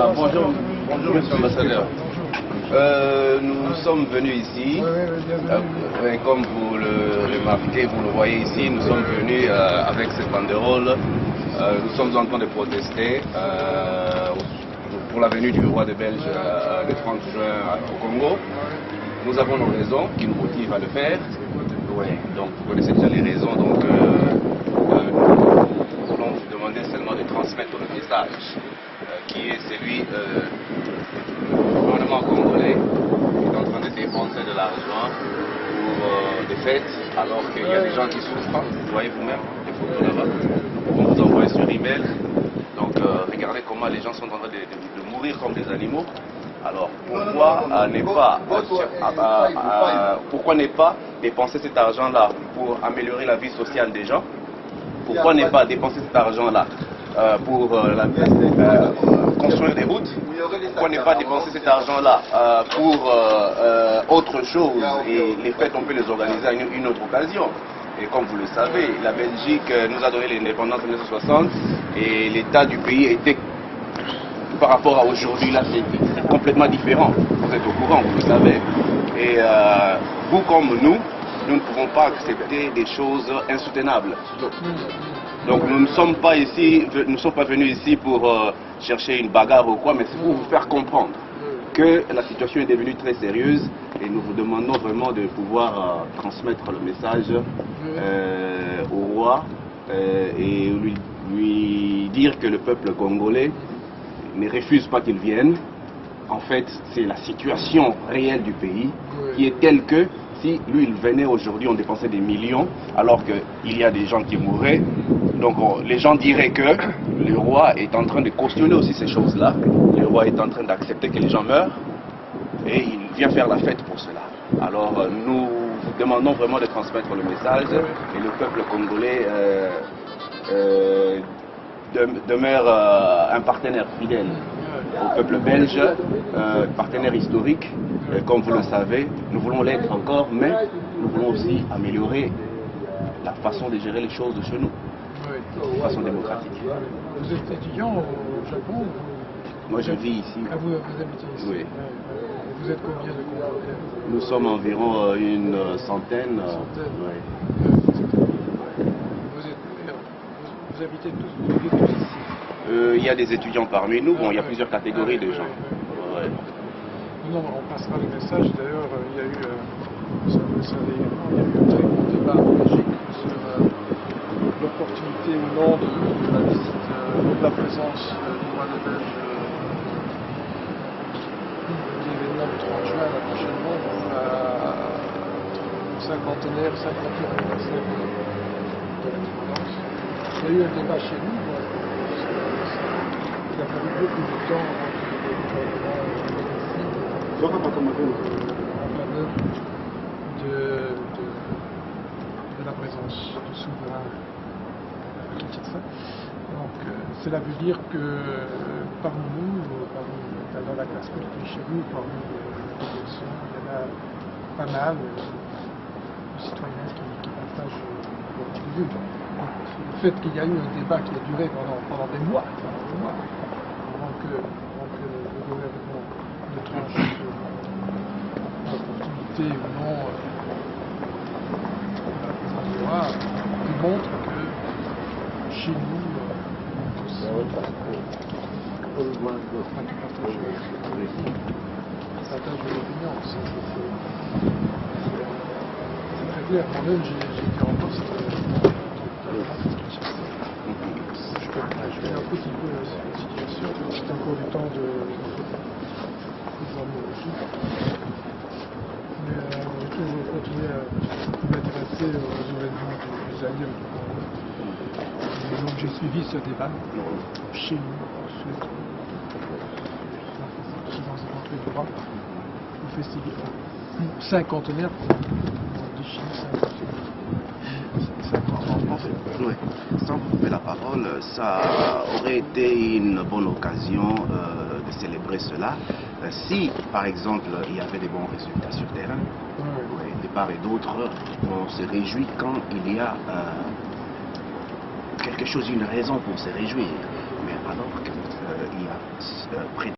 Bonjour, bonjour Monsieur l'ambassadeur. Nous sommes venus ici, comme vous le remarquez, vous le voyez ici, nous sommes venus avec cette banderole. Nous sommes en train de protester pour la venue du roi de Belge le 30 juin au Congo. Nous avons nos raisons qui nous motivent à le faire. Donc vous connaissez déjà les raisons, donc nous voulons vous demander seulement de transmettre le message qui est celui du gouvernement congolais qui est en train de dépenser de l'argent pour des fêtes alors qu'il y a des gens qui souffrent. Vous voyez vous-même les photos là-bas. On vous envoie sur email. Donc regardez comment les gens sont en train de mourir comme des animaux. Alors pourquoi ne pas dépenser cet argent-là pour améliorer la vie sociale des gens? Pourquoi ne pas dépenser cet argent-là pour construire des routes? Pourquoi ne pas dépenser cet argent-là pour autre chose? Et les fêtes, on peut les organiser à une autre occasion. Et comme vous le savez, la Belgique nous a donné l'indépendance en 1960 et l'état du pays était, par rapport à aujourd'hui, là, c'est complètement différent. Vous êtes au courant, vous le savez. Et vous comme nous ne pouvons pas accepter des choses insoutenables. Donc nous ne sommes pas ici, nous ne sommes pas venus ici pour chercher une bagarre ou quoi, mais c'est pour vous faire comprendre que la situation est devenue très sérieuse et nous vous demandons vraiment de pouvoir transmettre le message au roi et lui dire que le peuple congolais ne refuse pas qu'il vienne. En fait, c'est la situation réelle du pays qui est telle que si lui il venait aujourd'hui, on dépensait des millions alors qu'il y a des gens qui mourraient. Donc les gens diraient que le roi est en train de cautionner aussi ces choses-là. Le roi est en train d'accepter que les gens meurent et il vient faire la fête pour cela. Alors nous demandons vraiment de transmettre le message et le peuple congolais demeure un partenaire fidèle au peuple belge, partenaire historique, comme vous le savez. Nous voulons l'être encore, mais nous voulons aussi améliorer la façon de gérer les choses de chez nous, de façon démocratique. Vous êtes étudiant au Japon? Moi je vis ici. Ah, vous habitez ici? Oui. Vous êtes combien de Congolais? Nous sommes environ une centaine. Vous habitez tous ici? Il y a des étudiants parmi nous, bon, il y a plusieurs catégories de gens. Non, on passera le message. D'ailleurs, il y a eu, vous le savez également, il y a eu un très gros débat en Belgique sur l'opportunité ou non de la visite, de la présence du roi de Belge l'événement du 30 juin, là, prochainement, cinquantenaire anniversaire de l'indépendance. Il y a eu un débat chez nous. Il a fallu beaucoup de temps de la présence du souverain à Kinshasa. Donc cela veut dire que parmi nous, dans la classe politique chez nous, parmi les populations, il y en a pas mal de citoyens qui partagent le point de vue. Le fait qu'il y a eu un débat qui a duré pendant des mois, avant que le gouvernement ne tranche sur l'opportunité ou non de la présence du roi, démontre que chez nous, tous partage de l'opinion. C'est très clair. Moi-même, j'ai été en poste. Je connais un petit peu la situation. C'est encore du temps de voir mon aussi. Mais j'ai toujours continué à m'intéresser aux événements du Zaïre du Congo. Et donc j'ai suivi ce débat chez nous, ensuite, dans cette entrée du roi, au festival cinquantenaire, de Chine, Oui. Sans vous couper la parole, ça aurait été une bonne occasion de célébrer cela si, par exemple, il y avait des bons résultats sur terrain. De part et d'autre, on se réjouit quand il y a quelque chose, une raison pour se réjouir. Mais alors qu'il y a